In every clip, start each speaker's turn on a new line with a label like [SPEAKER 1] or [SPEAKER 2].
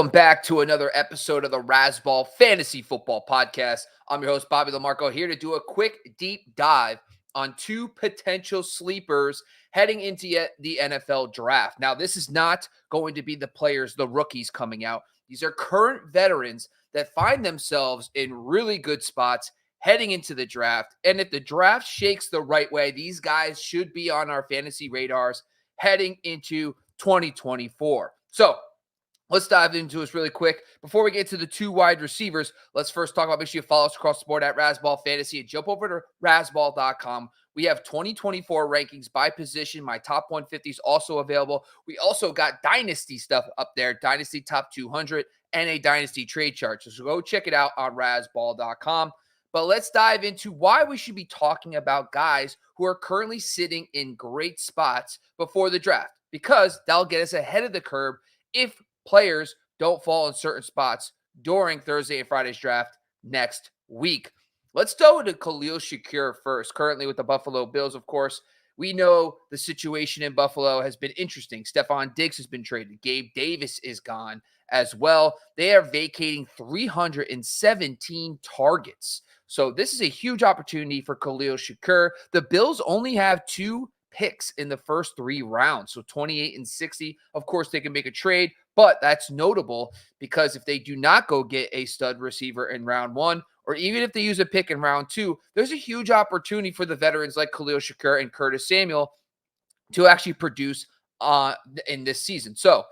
[SPEAKER 1] Welcome back to another episode of the Razzball Fantasy Football Podcast. I'm your host, Bobby LaMarco, here to do a quick deep dive on two potential sleepers heading into the NFL draft. Now, this is not going to be the players, the rookies coming out. These are current veterans that find themselves in really good spots heading into the draft. And if the draft shakes the right way, these guys should be on our fantasy radars heading into 2024. So, let's dive into this really quick. Before we get to the two wide receivers, let's first talk about, make sure you follow us across the board at Razzball Fantasy and jump over to razzball.com. We have 2024 rankings by position. My top 150 is also available. We also got Dynasty stuff up there, Dynasty Top 200 and a Dynasty trade chart. So go check it out on razzball.com. But let's dive into why we should be talking about guys who are currently sitting in great spots before the draft, because that'll get us ahead of the curve if players don't fall in certain spots during Thursday and Friday's draft next week. Let's go to Khalil Shakir first, currently with the Buffalo Bills, of course. We know the situation in Buffalo has been interesting. Stephon Diggs has been traded. Gabe Davis is gone as well. They are vacating 317 targets. So this is a huge opportunity for Khalil Shakir. The Bills only have two picks in the first three rounds, so 28 and 60. Of course, they can make a trade, but that's notable because if they do not go get a stud receiver in round one, or even if they use a pick in round two, there's a huge opportunity for the veterans like Khalil Shakir and Curtis Samuel to actually produce in this season. So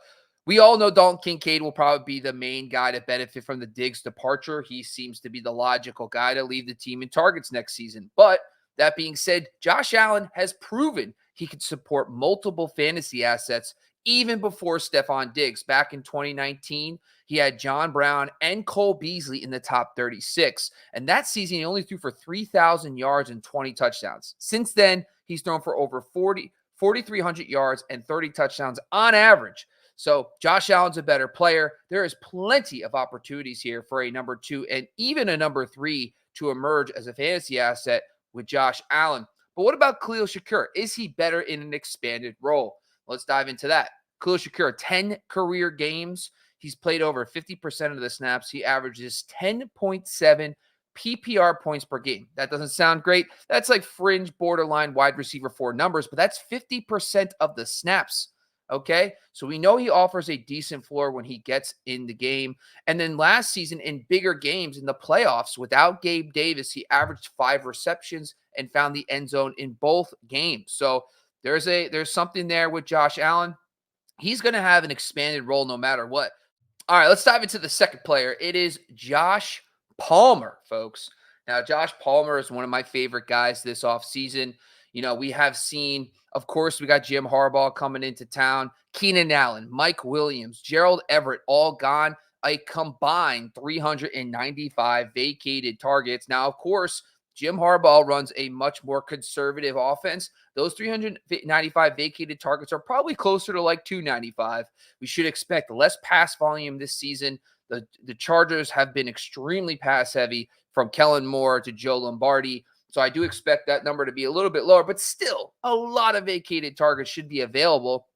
[SPEAKER 1] we all know Dalton Kincaid will probably be the main guy to benefit from the Diggs departure. He seems to be the logical guy to leave the team in targets next season. But that being said, Josh Allen has proven he can support multiple fantasy assets even before Stephon Diggs. Back in 2019, he had John Brown and Cole Beasley in the top 36. And that season, he only threw for 3,000 yards and 20 touchdowns. Since then, he's thrown for over 4,300 yards and 30 touchdowns on average. So Josh Allen's a better player. There is plenty of opportunities here for a number two and even a number three to emerge as a fantasy asset with Josh Allen. But what about Khalil Shakir? Is he better in an expanded role? Let's dive into that. Khalil Shakir, 10 career games. He's played over 50% of the snaps. He averages 10.7 PPR points per game. That doesn't sound great. That's like fringe borderline wide receiver 4 numbers, but that's 50% of the snaps. Okay, so we know he offers a decent floor when he gets in the game. And then last season in bigger games in the playoffs without Gabe Davis, he averaged 5 receptions and found the end zone in both games. So there's something there with Josh Allen. He's going to have an expanded role no matter what. All right, let's dive into the second player. It is Josh Palmer, folks. Now, Josh Palmer is one of my favorite guys this offseason. You know, we have seen, of course, we got Jim Harbaugh coming into town, Keenan Allen, Mike Williams, Gerald Everett, all gone. A combined 395 vacated targets. Now, of course, Jim Harbaugh runs a much more conservative offense. Those 395 vacated targets are probably closer to like 295. We should expect less pass volume this season. The Chargers have been extremely pass heavy, from Kellen Moore to Joe Lombardi. So I do expect that number to be a little bit lower, but still a lot of vacated targets should be available.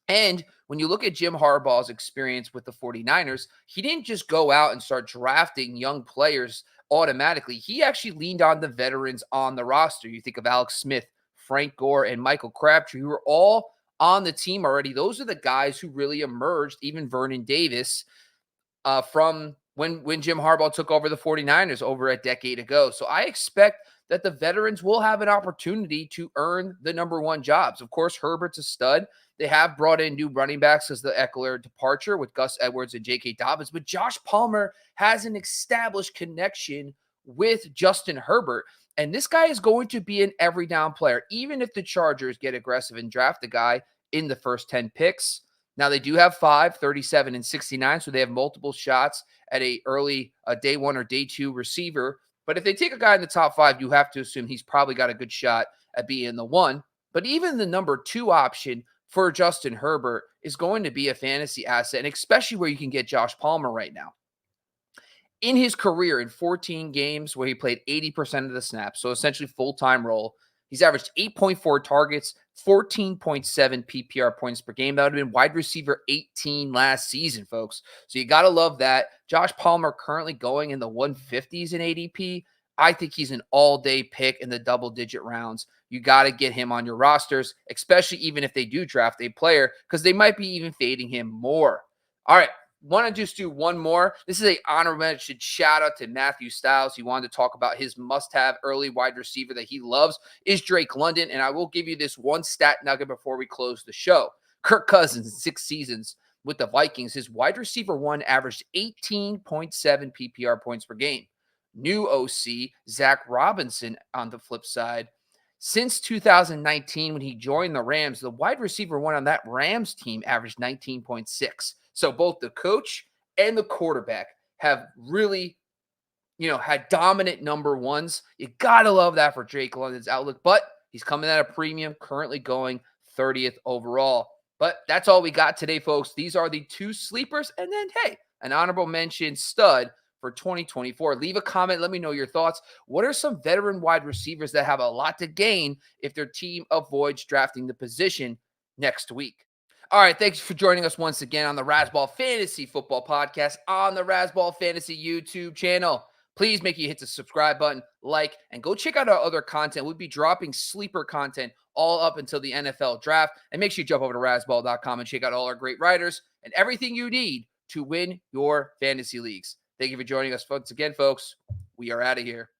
[SPEAKER 1] And when you look at Jim Harbaugh's experience with the 49ers, he didn't just go out and start drafting young players automatically. He actually leaned on the veterans on the roster. You think of Alex Smith, Frank Gore, and Michael Crabtree, who are all on the team already. Those are the guys who really emerged, even Vernon Davis, from when Jim Harbaugh took over the 49ers over a decade ago. So I expect that the veterans will have an opportunity to earn the number one jobs. Of course, Herbert's a stud. They have brought in new running backs as the Eckler departure with Gus Edwards and J.K. Dobbins, but Josh Palmer has an established connection with Justin Herbert, and this guy is going to be an every down player, even if the Chargers get aggressive and draft the guy in the first 10 picks. Now, they do have 5, 37, and 69, so they have multiple shots at a early day 1 or day 2 receiver. But if they take a guy in the top 5, you have to assume he's probably got a good shot at being the 1. But even the number 2 option for Justin Herbert is going to be a fantasy asset, and especially where you can get Josh Palmer right now. In his career, in 14 games where he played 80% of the snaps, so essentially full-time role, He's averaged 8.4 targets, 14.7 PPR points per game. That would have been wide receiver 18 last season, folks. So you got to love that. Josh Palmer currently going in the 150s in ADP. I think he's an all-day pick in the double-digit rounds. You got to get him on your rosters, especially even if they do draft a player, because they might be even fading him more. All right. Want to just do one more. This is a honorable mention shout out to Matthew Styles. He wanted to talk about his must-have early wide receiver that he loves is Drake London. And I will give you this one stat nugget before we close the show. Kirk Cousins in 6 seasons with the Vikings, his wide receiver one averaged 18.7 PPR points per game. New OC, Zach Robinson, on the flip side, since 2019, when he joined the Rams, the wide receiver one on that Rams team averaged 19.6. So both the coach and the quarterback have really, had dominant number ones. You got to love that for Drake London's outlook, but he's coming at a premium, currently going 30th overall. But that's all we got today, folks. These are the 2 sleepers. And then, hey, an honorable mention stud for 2024. Leave a comment. Let me know your thoughts. What are some veteran wide receivers that have a lot to gain if their team avoids drafting the position next week? All right, thanks for joining us once again on the Razzball Fantasy Football Podcast on the Razzball Fantasy YouTube channel. Please make you hit the subscribe button, like, and go check out our other content. We'll be dropping sleeper content all up until the NFL draft. And make sure you jump over to razzball.com and check out all our great writers and everything you need to win your fantasy leagues. Thank you for joining us once again, folks. We are out of here.